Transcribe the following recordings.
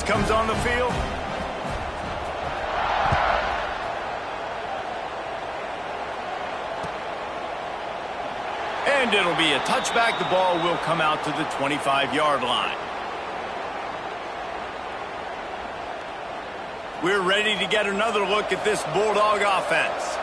comes on the field. And it'll be a touchback. The ball will come out to the 25-yard line. We're ready to get another look at this Bulldog offense.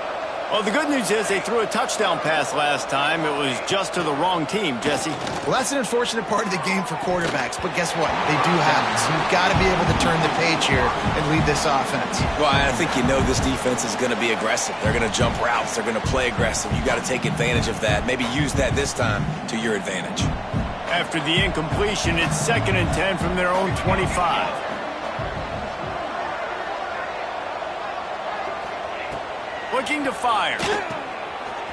Well, the good news is they threw a touchdown pass last time. It was just to the wrong team, Jesse. Well, that's an unfortunate part of the game for quarterbacks, but guess what? They do happen. So you've got to be able to turn the page here and lead this offense. Well, I think you know this defense is going to be aggressive. They're going to jump routes. They're going to play aggressive. You got to take advantage of that. Maybe use that this time to your advantage. After the incompletion, it's 2nd and 10 from their own 25. Looking to fire.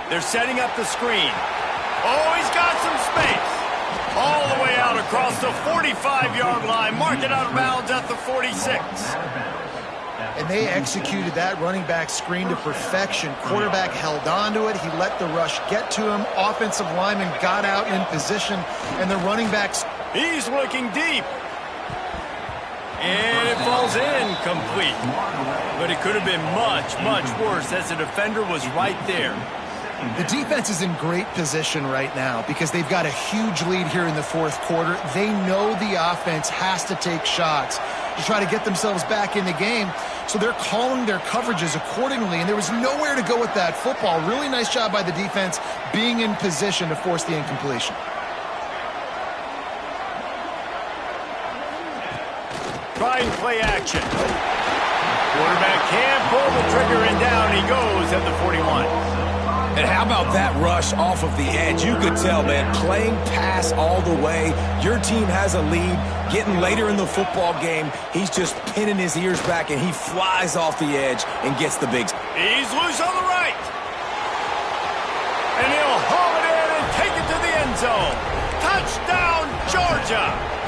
They're setting up the screen. Oh, he's got some space. All the way out across the 45-yard line. Mark it out of bounds at the 46. And they executed that running back screen to perfection. Quarterback held on to it. He let the rush get to him. Offensive lineman got out in position. And the running backs. He's looking deep. And it falls incomplete. But it could have been much, much worse as the defender was right there. The defense is in great position right now because they've got a huge lead here in the fourth quarter. They know the offense has to take shots to try to get themselves back in the game. So they're calling their coverages accordingly, and there was nowhere to go with that football. Really nice job by the defense being in position to force the incompletion. Trying play action. Quarterback can't pull the trigger, and down he goes at the 41. And how about that rush off of the edge? You could tell, man, playing pass all the way. Your team has a lead. Getting later in the football game, he's just pinning his ears back, and he flies off the edge and gets the big. He's loose on the right. And he'll haul it in and take it to the end zone. Touchdown, Georgia.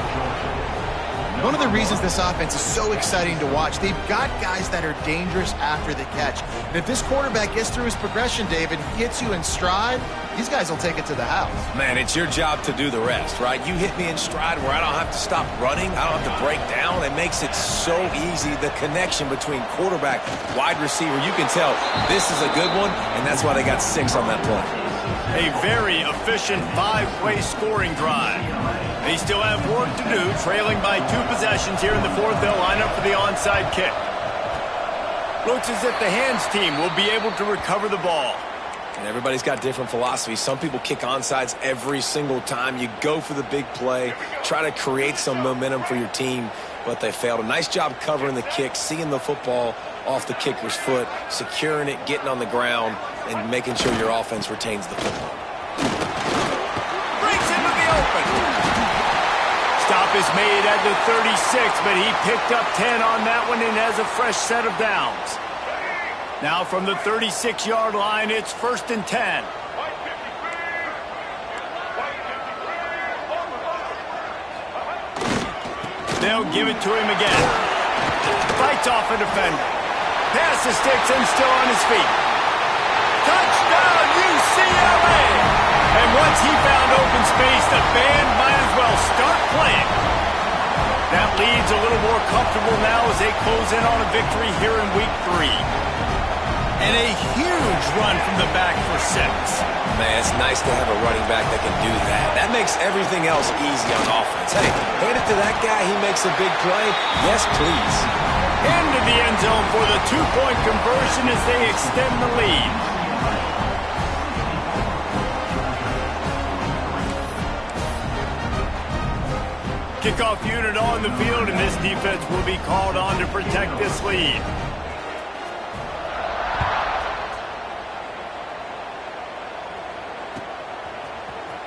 One of the reasons this offense is so exciting to watch, they've got guys that are dangerous after the catch. And if this quarterback gets through his progression, David, gets you in stride, these guys will take it to the house. Man, it's your job to do the rest, right? You hit me in stride where I don't have to stop running. I don't have to break down. It makes it so easy. The connection between quarterback, wide receiver, you can tell this is a good one, and that's why they got 6 on that play. A very efficient 5-play scoring drive. They still have work to do, trailing by 2 possessions here in the fourth. They'll line up for the onside kick. Looks as if the hands team will be able to recover the ball. And everybody's got different philosophies. Some people kick onside every single time. You go for the big play, try to create some momentum for your team, but they failed. A nice job covering the kick, seeing the football off the kicker's foot, securing it, getting on the ground, and making sure your offense retains the football. Breaks into the open. Stop is made at the 36, but he picked up 10 on that one and has a fresh set of downs. Now from the 36-yard line, it's 1st and 10. They'll give it to him again. Fights off a defender. Pass the sticks and still on his feet. Touchdown, UCLA! And once he found open space, the band might as well start playing. That lead's a little more comfortable now as they close in on a victory here in week 3. And a huge run from the back for 6. Man, it's nice to have a running back that can do that. That makes everything else easy on offense. Hey, hand it to that guy. He makes a big play. Yes, please. Into the end zone for the 2-point conversion as they extend the lead. Kickoff unit on the field, and this defense will be called on to protect this lead.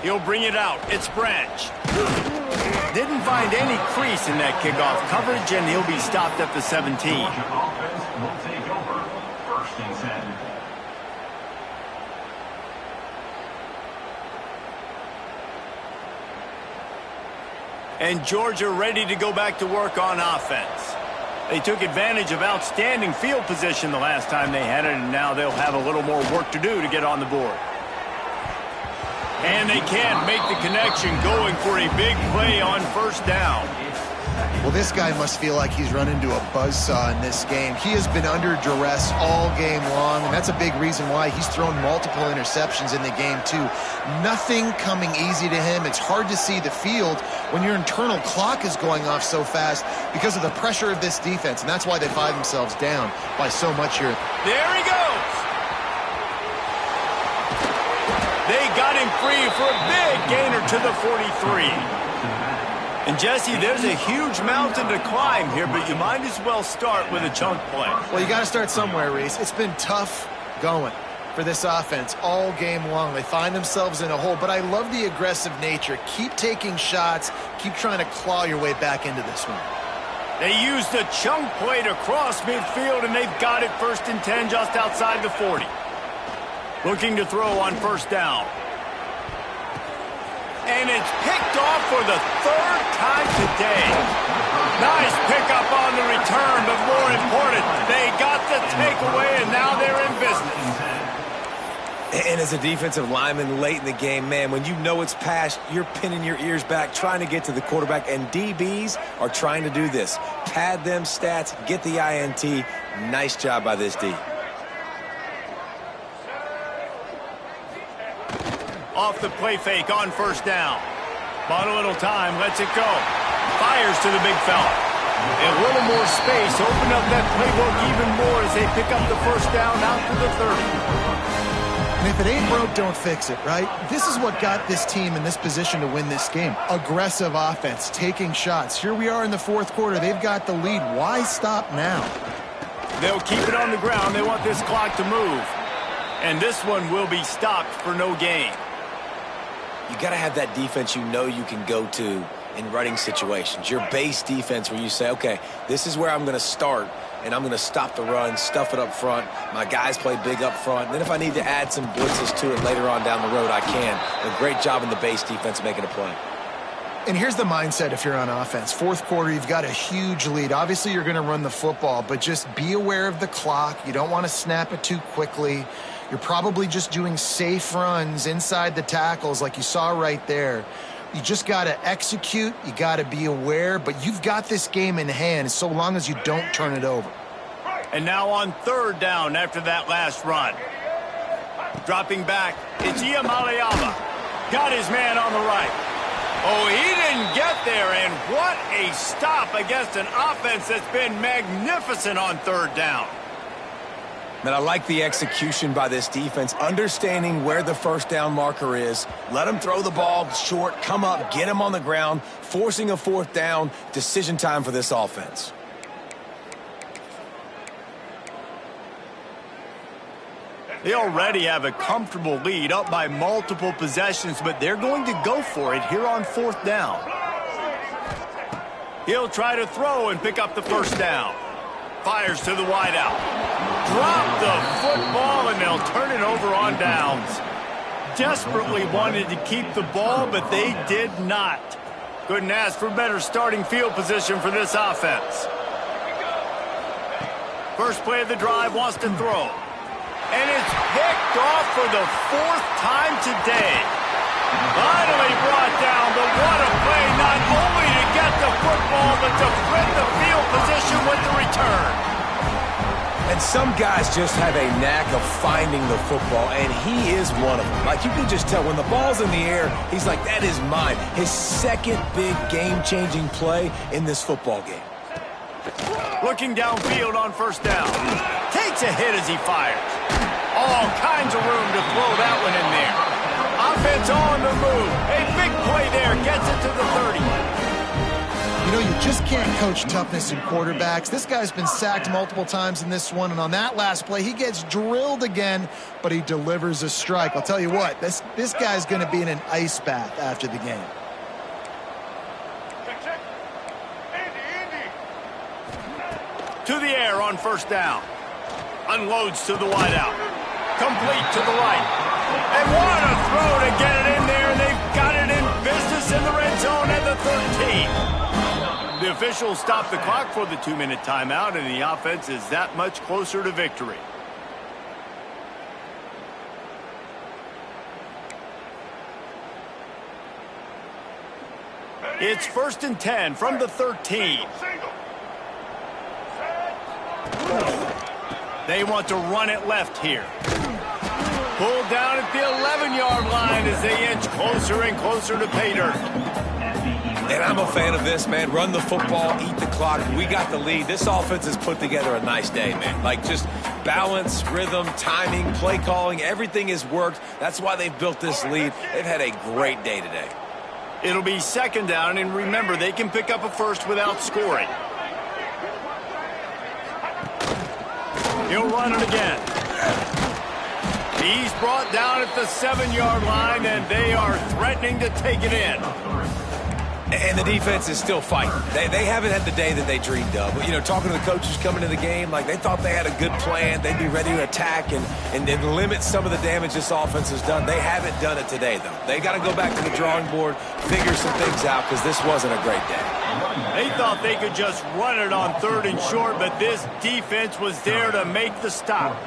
He'll bring it out. It's Branch. Didn't find any crease in that kickoff coverage, and he'll be stopped at the 17. And Georgia ready to go back to work on offense. They took advantage of outstanding field position the last time they had it, and now they'll have a little more work to do to get on the board. And they can't make the connection, going for a big play on 1st down. Well, this guy must feel like he's run into a buzzsaw in this game. He has been under duress all game long, and that's a big reason why he's thrown multiple interceptions in the game, too. Nothing coming easy to him. It's hard to see the field when your internal clock is going off so fast because of the pressure of this defense, and that's why they find themselves down by so much here. There he goes. They got him free for a big gainer to the 43. And, Jesse, there's a huge mountain to climb here, but you might as well start with a chunk play. Well, you got to start somewhere, Reese. It's been tough going for this offense all game long. They find themselves in a hole, but I love the aggressive nature. Keep taking shots. Keep trying to claw your way back into this one. They used a chunk play to cross midfield, and they've got it 1st and 10 just outside the 40. Looking to throw on 1st down. And it's picked off for the 3rd time today. Nice pickup on the return, but more important, they got the takeaway, and now they're in business. And as a defensive lineman late in the game, man, when you know it's past, you're pinning your ears back, trying to get to the quarterback, and DBs are trying to do this. Pad them stats, get the INT. Nice job by this D. Off the play fake on 1st down. Bought a little time, lets it go. Fires to the big fella. A little more space, open up that playbook even more as they pick up the 1st down out to the 30. And if it ain't broke, don't fix it, right? This is what got this team in this position to win this game. Aggressive offense, taking shots. Here we are in the 4th quarter. They've got the lead. Why stop now? They'll keep it on the ground. They want this clock to move. And this one will be stopped for no gain. You got to have that defense you know you can go to in running situations. Your base defense where you say, okay, this is where I'm going to start, and I'm going to stop the run, stuff it up front. My guys play big up front. And then if I need to add some blitzes to it later on down the road, I can. A great job in the base defense making a play. And here's the mindset if you're on offense. 4th quarter, you've got a huge lead. Obviously, you're going to run the football, but just be aware of the clock. You don't want to snap it too quickly. You're probably just doing safe runs inside the tackles like you saw right there. You just got to execute. You got to be aware, but you've got this game in hand so long as you don't turn it over. And now on 3rd down after that last run. Dropping back, it's Iamaleava. Got his man on the right. Oh, he didn't get there, and what a stop against an offense that's been magnificent on 3rd down. Man, I like the execution by this defense, understanding where the 1st down marker is. Let them throw the ball short, come up, get him on the ground, forcing a 4th down. Decision time for this offense. They already have a comfortable lead, up by multiple possessions, but they're going to go for it here on 4th down. He'll try to throw and pick up the 1st down. Fires to the wideout. Drop the football, and they'll turn it over on downs. Desperately wanted to keep the ball, but they did not. Couldn't ask for better starting field position for this offense. First play of the drive, wants to throw. And it's picked off for the 4th time today. Finally brought down, but what a play, not only to get the football, but to flip the field position with the return. And some guys just have a knack of finding the football, and he is one of them. Like, you can just tell when the ball's in the air, he's like, that is mine. His 2nd big game-changing play in this football game. Looking downfield on 1st down. Takes a hit as he fires. All kinds of room to throw that one in there. Offense on the move. A big play there. Gets it to the 30. You know, you just can't coach toughness in quarterbacks. This guy's been sacked multiple times in this one, and on that last play, he gets drilled again, but he delivers a strike. I'll tell you what, this guy's going to be in an ice bath after the game. To the air on 1st down. Unloads to the wideout. Complete to the right. And what a throw to get it in there, and they've got it in business in the red zone at the 13. The officials stop the clock for the 2-minute timeout, and the offense is that much closer to victory. It's 1st and 10 from the 13. They want to run it left here. Pulled down at the 11-yard line as they inch closer and closer to pay dirt. And I'm a fan of this, man. Run the football, eat the clock. We got the lead. This offense has put together a nice day, man. Like, just balance, rhythm, timing, play calling, everything has worked. That's why they've built this lead. They've had a great day today. It'll be 2nd down, and remember, they can pick up a first without scoring. He'll run it again. He's brought down at the 7-yard line, and they are threatening to take it in. And the defense is still fighting. They haven't had the day that they dreamed of. But, you know, talking to the coaches coming to the game, like, they thought they had a good plan. They'd be ready to attack and then limit some of the damage this offense has done. They haven't done it today, though. They got to go back to the drawing board, figure some things out, because this wasn't a great day. They thought they could just run it on 3rd and short, but this defense was there to make the stop.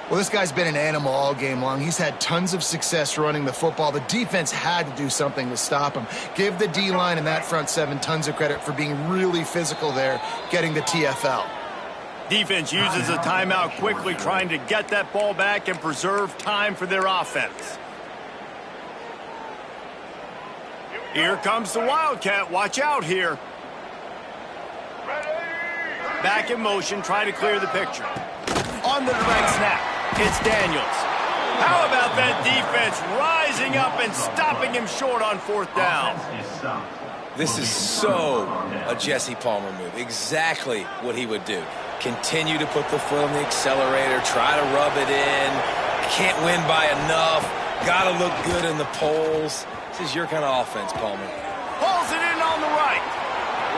Well, this guy's been an animal all game long. He's had tons of success running the football. The defense had to do something to stop him. Give the D-line and that front 7 tons of credit for being really physical there, getting the TFL. Defense uses a timeout quickly, trying to get that ball back and preserve time for their offense. Here comes the Wildcat. Watch out here. Back in motion, trying to clear the picture. On the direct snap, it's Daniels. How about that defense rising up and stopping him short on 4th down? This is so a Jesse Palmer move. Exactly what he would do. Continue to put the foot on the accelerator, try to rub it in. Can't win by enough. Got to look good in the polls. This is your kind of offense, Palmer. Pulls it in on the right.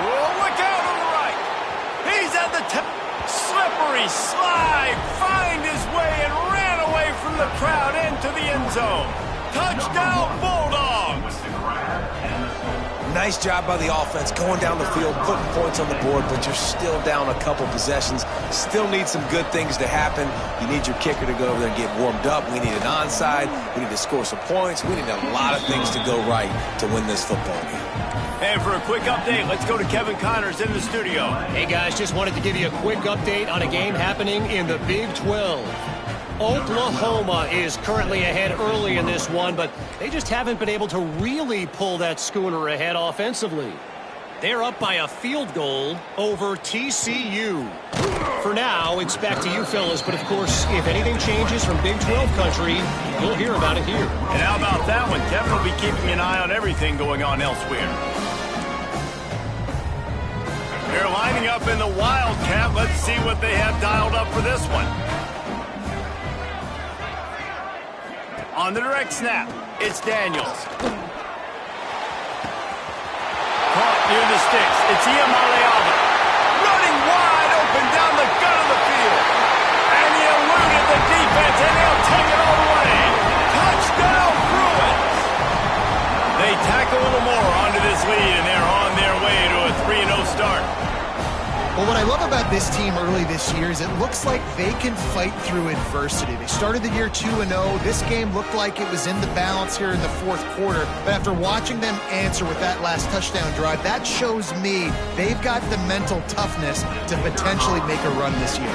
Oh, look out on the right. He's at the top. Slippery slide, find his way and ran away from the crowd into the end zone. Touchdown, Bulldogs! Nice job by the offense going down the field, putting points on the board, but you're still down a couple possessions. Still need some good things to happen. You need your kicker to go over there and get warmed up. We need an onside. We need to score some points. We need a lot of things to go right to win this football game. And for a quick update, let's go to Kevin Connors in the studio. Hey, guys, just wanted to give you a quick update on a game happening in the Big 12. Oklahoma is currently ahead early in this one, but they just haven't been able to really pull that schooner ahead offensively. They're up by a field goal over TCU. For now, it's back to you fellas, but of course, if anything changes from Big 12 country, you'll hear about it here. And how about that one? Kevin will be keeping an eye on everything going on elsewhere. They're lining up in the Wildcat. Let's see what they have dialed up for this one. On the direct snap, it's Daniels. Caught near the sticks. It's Iamaleava. Running wide open down the gut of the field. And he eluded the defense, and they'll take it all the way. Touchdown, Bruins! They tack a little more onto this lead, and they're on their way to a 3-0 start. Well, what I love about this team early this year is it looks like they can fight through adversity. They started the year 2-0. This game looked like it was in the balance here in the 4th quarter. But after watching them answer with that last touchdown drive, that shows me they've got the mental toughness to potentially make a run this year.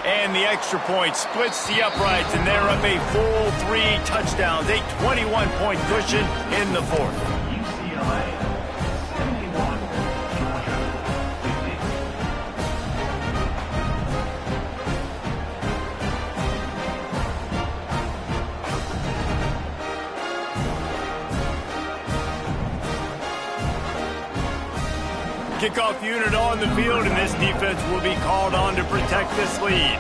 And the extra point splits the uprights, and they're up a full 3 touchdowns, a 21-point cushion in the 4th. Kickoff unit on the field, and this defense will be called on to protect this lead.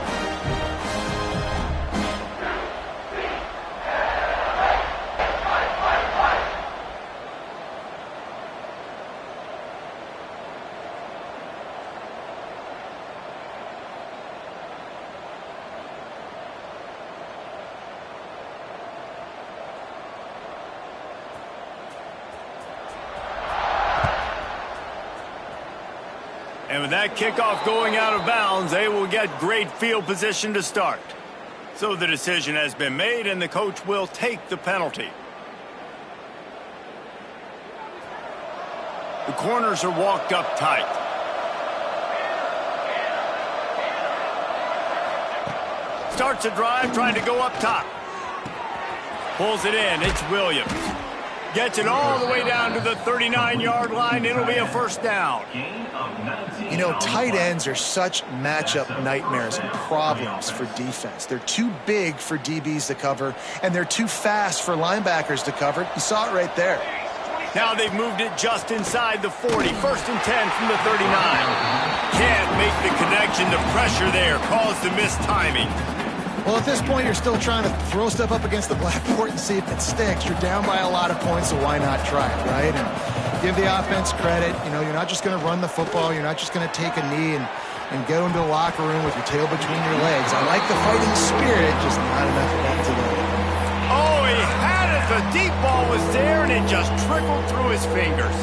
And with that kickoff going out of bounds, they will get great field position to start. So the decision has been made, and the coach will take the penalty. The corners are walked up tight. Starts a drive, trying to go up top. Pulls it in. It's Williams. Gets it all the way down to the 39-yard line. It'll be a first down. You know, tight ends are such matchup nightmares and problems for defense. They're too big for DBs to cover, and they're too fast for linebackers to cover. You saw it right there. Now they've moved it just inside the 40. First and 10 from the 39. Can't make the connection. The pressure there caused the missed timing. Well, at this point, you're still trying to throw stuff up against the blackboard and see if it sticks. You're down by a lot of points, so why not try it, right? And give the offense credit. You know, you're not just going to run the football. You're not just going to take a knee and go into the locker room with your tail between your legs. I like the fighting spirit, just not enough of that today. Oh, he had it. The deep ball was there, and it just trickled through his fingers.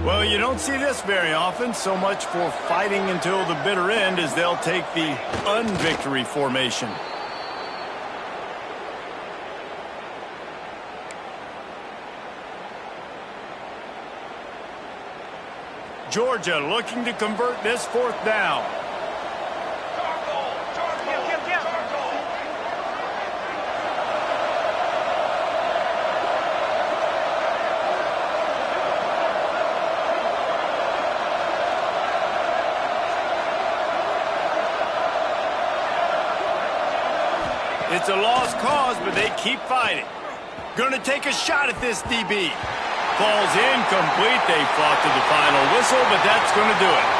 Well, you don't see this very often. So much for fighting until the bitter end as they'll take the unvictory formation. Georgia looking to convert this fourth down. It's a lost cause, but they keep fighting. Going to take a shot at this DB. Falls incomplete. They fought to the final whistle, but that's going to do it.